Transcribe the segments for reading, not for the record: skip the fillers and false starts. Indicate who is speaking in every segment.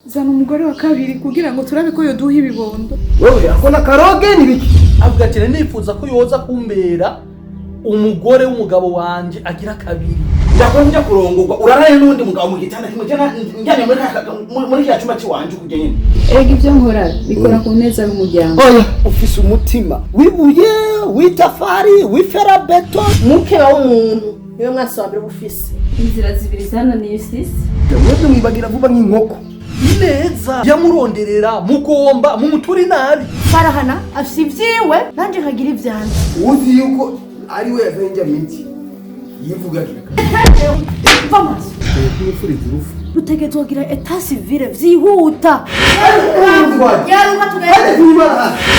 Speaker 1: zana umugore wa kabiri kugira ngo turabe ko yoduha ibibondo.
Speaker 2: Wewe akona karoge ni biki?
Speaker 3: Avuga ati nifuza ko yoza kumbera umugore w'umugabo wanje agira kabiri.
Speaker 2: Ndakonja kurongorwa uraraye n'undi mugabo mu gitanda kimwe cyana njyane muri cya cyuma cy'wanje kujya nyine.
Speaker 1: Ega ibyo nkora bikora ku neza y'umuryango.
Speaker 2: Oya ufise umutima wibuye witafari wiferabeto
Speaker 4: mukeba w'umuntu niwe mwasabira bufise
Speaker 1: Inzira zibiri zananiye sisi.
Speaker 2: Wewe mwibagira vuba nk'inkoko.
Speaker 3: Neza yamuronderera mugomba mumuturi nabi.
Speaker 4: Farahana afise ivyiwe nanje nkagira ivyanje.
Speaker 2: Uzi yuko ari we yavenja miti yivugagira.
Speaker 4: Vamos. Rutege tugira etat civil vyihuta. Yaruka tugende.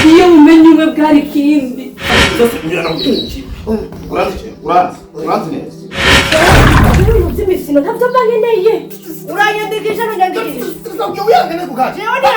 Speaker 1: Iyo umenye umwe bwari kindi.
Speaker 2: Uranzi neza.
Speaker 4: Ibintu by'imisino ntabyo mbangeneye. Uranyandikisha n'unyandikisha.
Speaker 2: Uyangene kugati.
Speaker 4: Jewe ni